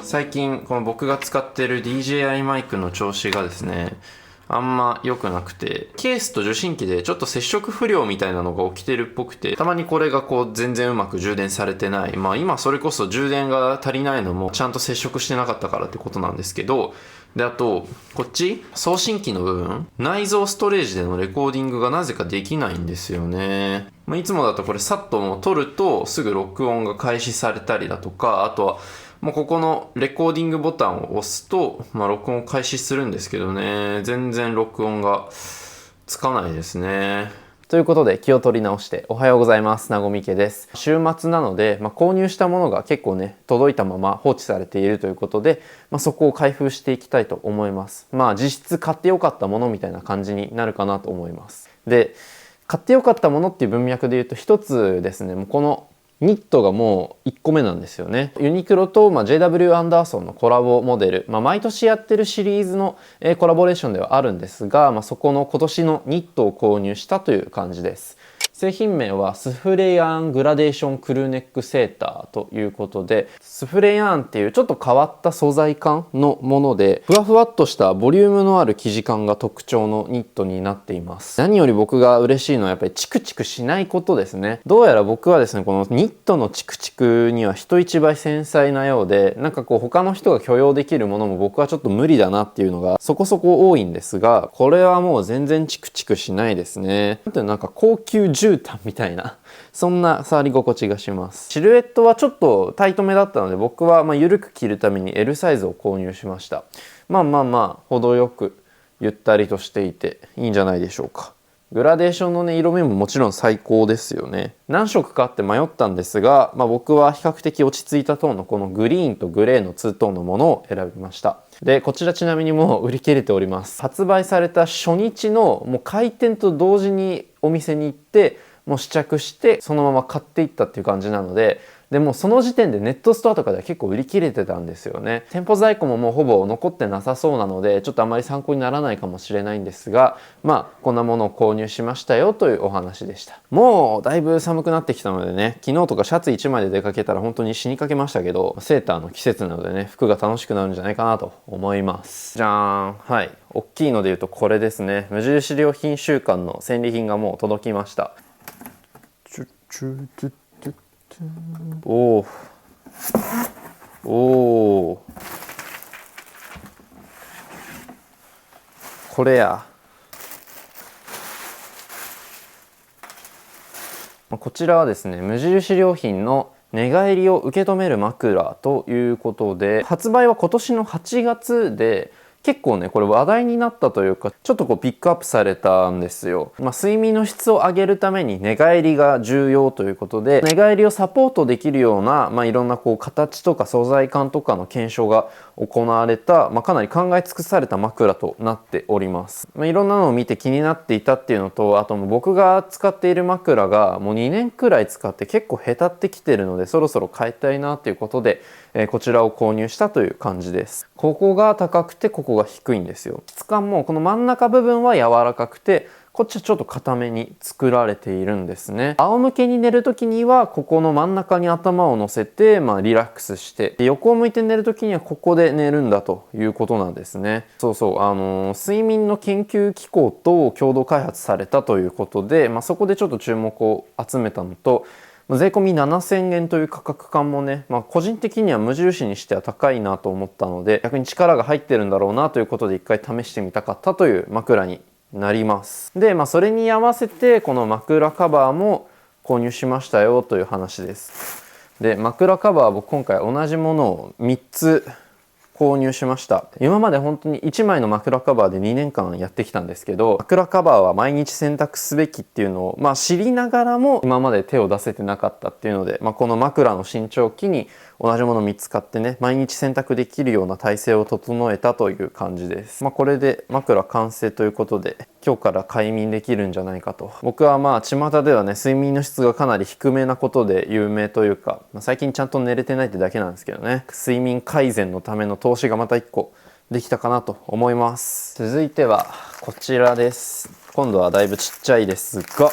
最近この僕が使ってる DJI マイクの調子がですね、あんま良くなくて、ケースと受信機でちょっと接触不良みたいなのが起きてるっぽくて、たまにこれがこう全然うまく充電されてない。まあ今それこそ充電が足りないのもちゃんと接触してなかったからってことなんですけど、で、あと、こっち送信機の部分内蔵ストレージでのレコーディングがなぜかできないんですよね。まあいつもだとこれさっともう撮るとすぐ録音が開始されたりだとか、あとはもうここのレコーディングボタンを押すと、録音を開始するんですけどね、全然録音がつかないですね。ということで気を取り直しておはようございます。なごみけです。週末なので、購入したものが結構ね、届いたまま放置されているということで、そこを開封していきたいと思います。実質買ってよかったものみたいな感じになるかなと思います。で、買ってよかったものっていう文脈で言うと一つですね、もうこのニットがもう1個目なんですよね。ユニクロと、JW アンダーソンのコラボモデル、毎年やってるシリーズの、コラボレーションではあるんですが、そこの今年のニットを購入したという感じです。製品名はスフレヤーングラデーションクルーネックセーターということで、スフレヤーンっていうちょっと変わった素材感のもので、ふわふわっとしたボリュームのある生地感が特徴のニットになっています。何より僕が嬉しいのはやっぱりチクチクしないことですね。どうやら僕はですね、このニットのチクチクには人一倍繊細なようで、他の人が許容できるものも僕はちょっと無理だなっていうのがそこそこ多いんですが、これはもう全然チクチクしないですね。高級絨毯みたいな、そんな触り心地がします。シルエットはちょっとタイトめだったので、僕は緩く着るために L サイズを購入しました。程よくゆったりとしていていいんじゃないでしょうか。グラデーションのね、色味ももちろん最高ですよね。何色かあって迷ったんですが、僕は比較的落ち着いたトーンのこのグリーンとグレーのツートーンのものを選びました。で、こちらちなみにもう売り切れております。発売された初日のもう開店と同時にお店に行ってもう試着してそのまま買っていったっていう感じなので、もうその時点でネットストアとかでは結構売り切れてたんですよね。店舗在庫ももうほぼ残ってなさそうなので、ちょっとあまり参考にならないかもしれないんですが、こんなものを購入しましたよというお話でした。もうだいぶ寒くなってきたのでね、昨日とかシャツ1枚で出かけたら本当に死にかけましたけど、セーターの季節なのでね、服が楽しくなるんじゃないかなと思います。じゃーん。はい。大きいので言うとこれですね。無印良品週間の戦利品がもう届きました。おお、これや。こちらはですね、無印良品の寝返りを受け止める枕ということで、発売は今年の8月で、結構ねこれ話題になったというか、ちょっとピックアップされたんですよ。睡眠の質を上げるために寝返りが重要ということで、寝返りをサポートできるような、いろんな形とか素材感とかの検証が行われた、かなり考え尽くされた枕となっております。いろんなのを見て気になっていたっていうのと、あと僕が使っている枕がもう2年くらい使って結構へたってきてるので、そろそろ変えたいなっていうことで、こちらを購入したという感じです。ここが高くてここが低いんですよ。質感もこの真ん中部分は柔らかくて、こっちはちょっと硬めに作られているんですね。仰向けに寝るときにはここの真ん中に頭を乗せて、リラックスして、横を向いて寝るときにはここで寝るんだということなんですね。睡眠の研究機構と共同開発されたということで、そこでちょっと注目を集めたのと、税込み7000円という価格感もね、個人的には無印にしては高いなと思ったので、逆に力が入ってるんだろうなということで一回試してみたかったという枕になります。で、それに合わせてこの枕カバーも購入しましたよという話です。で、枕カバーは僕今回同じものを3つ購入しました。今まで本当に1枚の枕カバーで2年間やってきたんですけど、枕カバーは毎日洗濯すべきっていうのを、知りながらも今まで手を出せてなかったっていうので、この枕の新調期に同じもの3つ買ってね、毎日洗濯できるような体制を整えたという感じです。これで枕完成ということで、今日から快眠できるんじゃないかと。僕は巷ではね、睡眠の質がかなり低めなことで有名というか、最近ちゃんと寝れてないってだけなんですけどね、睡眠改善のための投資がまた1個できたかなと思います。続いてはこちらです。今度はだいぶちっちゃいですが、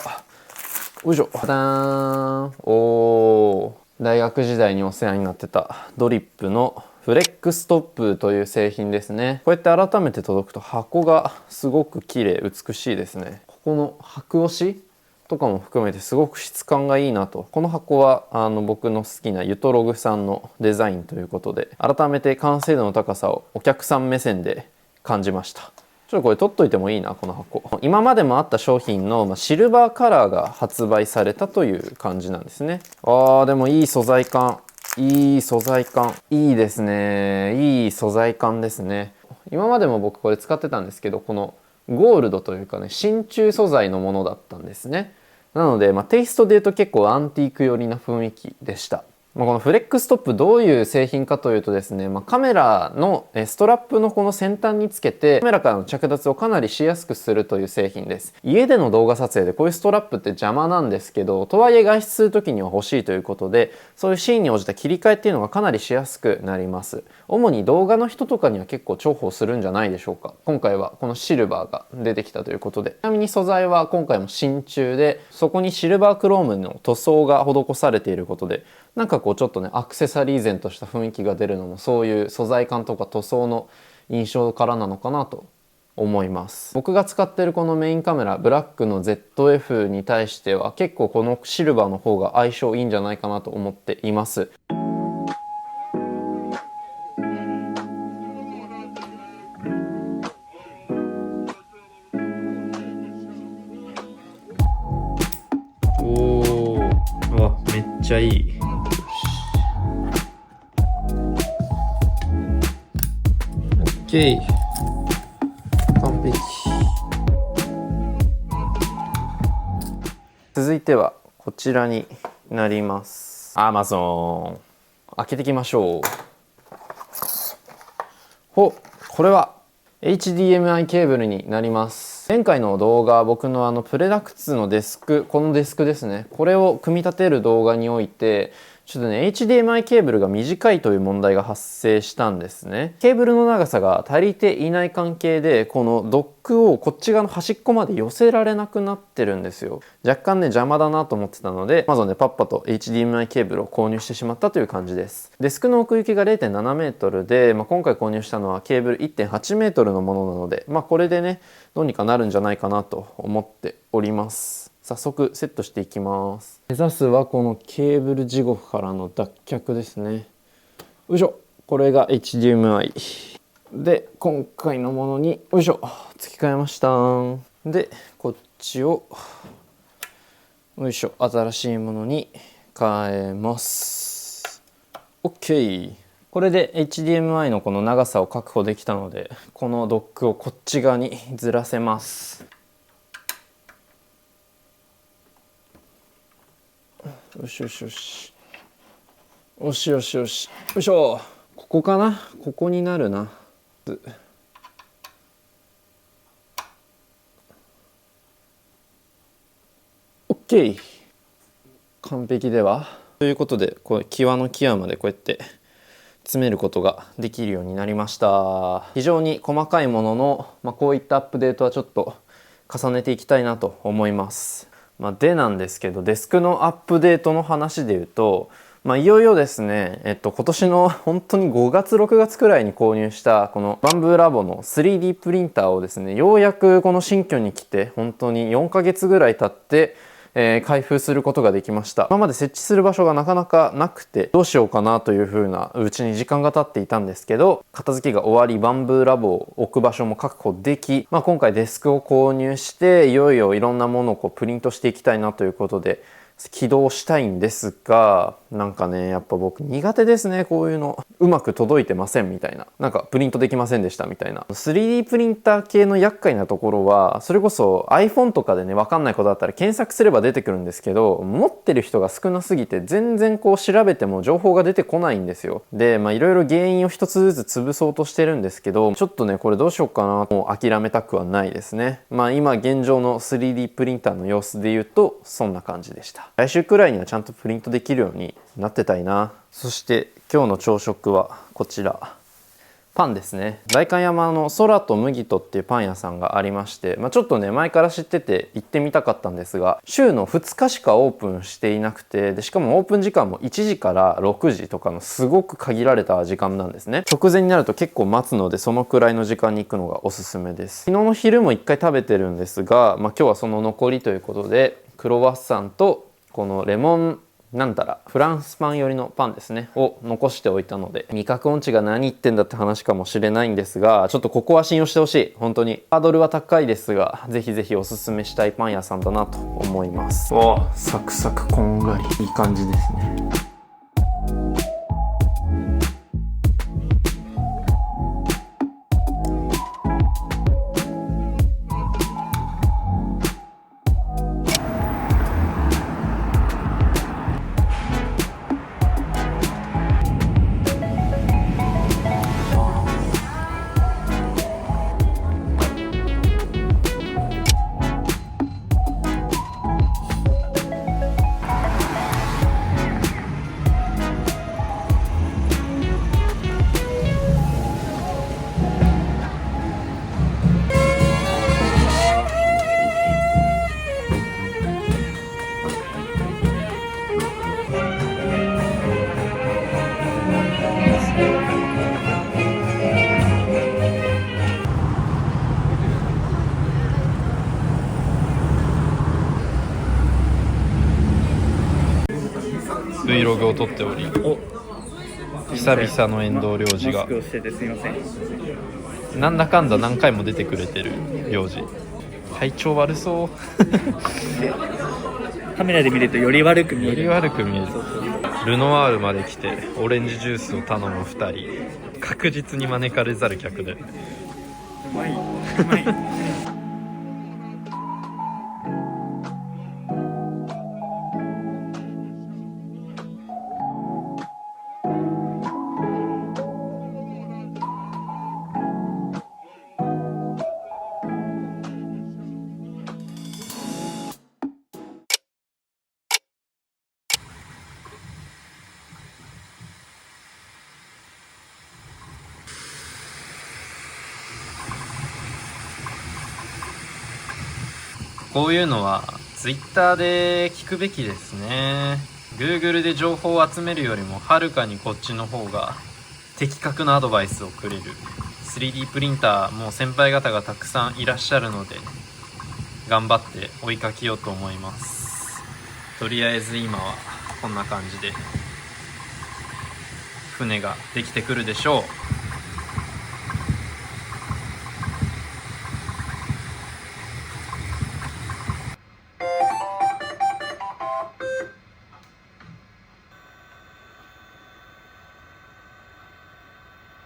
よいしょ、ダーン。大学時代にお世話になってたドリップのフレックストップという製品ですね。こうやって改めて届くと箱がすごく綺麗、美しいですね。ここの箔押しとかも含めてすごく質感がいいなと。この箱は僕の好きなユトログさんのデザインということで、改めて完成度の高さをお客さん目線で感じました。ちょっとこれ取っといてもいいな、この箱。今までもあった商品のシルバーカラーが発売されたという感じなんですね。でもいい素材感。いい素材感。いいですね。いい素材感ですね。今までも僕これ使ってたんですけど、このゴールドというかね、真鍮素材のものだったんですね。なので、テイストで言うと結構アンティーク寄りな雰囲気でした。このフレックストップどういう製品かというとですね、カメラのストラップのこの先端につけてカメラからの着脱をかなりしやすくするという製品です。家での動画撮影でこういうストラップって邪魔なんですけど、とはいえ外出する時には欲しいということで、そういうシーンに応じた切り替えっていうのがかなりしやすくなります。主に動画の人とかには結構重宝するんじゃないでしょうか。今回はこのシルバーが出てきたということで、ちなみに素材は今回も真鍮で、そこにシルバークロームの塗装が施されていることで、なんかこうちょっとねアクセサリー然とした雰囲気が出るのもそういう素材感とか塗装の印象からなのかなと思います。僕が使っているこのメインカメラブラックの ZF に対しては結構このシルバーの方が相性いいんじゃないかなと思っています。めっちゃいい。OK。完璧。続いてはこちらになります。Amazon。開けていきましょう。これは HDMI ケーブルになります。前回の動画、僕のプレダクツのデスク、このデスクですね。これを組み立てる動画において、ちょっとね、HDMI ケーブルが短いという問題が発生したんですね。ケーブルの長さが足りていない関係で、このドックをこっち側の端っこまで寄せられなくなってるんですよ。若干ね、邪魔だなと思ってたので、Amazonでパッパと HDMI ケーブルを購入してしまったという感じです。デスクの奥行きが 0.7 メートルで、今回購入したのはケーブル 1.8 メートルのものなので、これでね、どうにかなるんじゃないかなと思っております。早速セットしていきます。目指すはこのケーブル地獄からの脱却ですね。よいしょ。これが HDMI で今回のものによいしょ付け替えました。でこっちをよいしょ新しいものに変えます。 OK。 これで HDMI のこの長さを確保できたので、このドックをこっち側にずらせます。よしよしよしよしよしよしよいしょ。ここかな、ここになるな。OK。 完璧ではということで、これ際の際までこうやって詰めることができるようになりました。非常に細かいものの、こういったアップデートはちょっと重ねていきたいなと思います。でなんですけど、デスクのアップデートの話で言うと、いよいよですね、今年の本当に5月6月くらいに購入したこのバンブーラボの 3D プリンターをですね、ようやくこの新居に来て本当に4ヶ月ぐらい経って開封することができました。今まで設置する場所がなかなかなくて、どうしようかなという風なうちに時間が経っていたんですけど、片付けが終わりバンブーラボを置く場所も確保でき、今回デスクを購入していよいよいろんなものをプリントしていきたいなということで起動したいんですが、なんかねやっぱ僕苦手ですね。こういうのうまく届いてませんみたいな、なんかプリントできませんでしたみたいな。 3D プリンター系の厄介なところは、それこそ iPhone とかでね分かんないことだったら検索すれば出てくるんですけど、持ってる人が少なすぎて全然調べても情報が出てこないんですよ。でいろいろ原因を一つずつ潰そうとしてるんですけど、ちょっとねこれどうしようかな、もう諦めたくはないですね。今現状の 3D プリンターの様子で言うとそんな感じでした。来週くらいにはちゃんとプリントできるようになってたいな。そして今日の朝食はこちら、パンですね。代官山の空と麦とっていうパン屋さんがありまして、ちょっとね前から知ってて行ってみたかったんですが、週の2日しかオープンしていなくて、でしかもオープン時間も1時から6時とかのすごく限られた時間なんですね。直前になると結構待つので、そのくらいの時間に行くのがおすすめです。昨日の昼も1回食べてるんですが、今日はその残りということで、クロワッサンとこのレモンなんだらフランスパン寄りのパンですねを残しておいたので、味覚音痴が何言ってんだって話かもしれないんですが、ちょっとここは信用してほしい。本当にハードルは高いですが、ぜひぜひおすすめしたいパン屋さんだなと思います。わあ、サクサクこんがりいい感じですね。Vlog を撮っており、久々の遠藤良二がなんだかんだ何回も出てくれてる良二、体調悪そうカメラで見るとより悪く見える。ルノワールまで来てオレンジジュースを頼む2人、確実に招かれざる客で、うまい。こういうのは Twitter で聞くべきですね。 Google で情報を集めるよりもはるかにこっちの方が的確なアドバイスをくれる。 3D プリンターもう先輩方がたくさんいらっしゃるので、頑張って追いかけようと思います。とりあえず今はこんな感じで船ができてくるでしょう。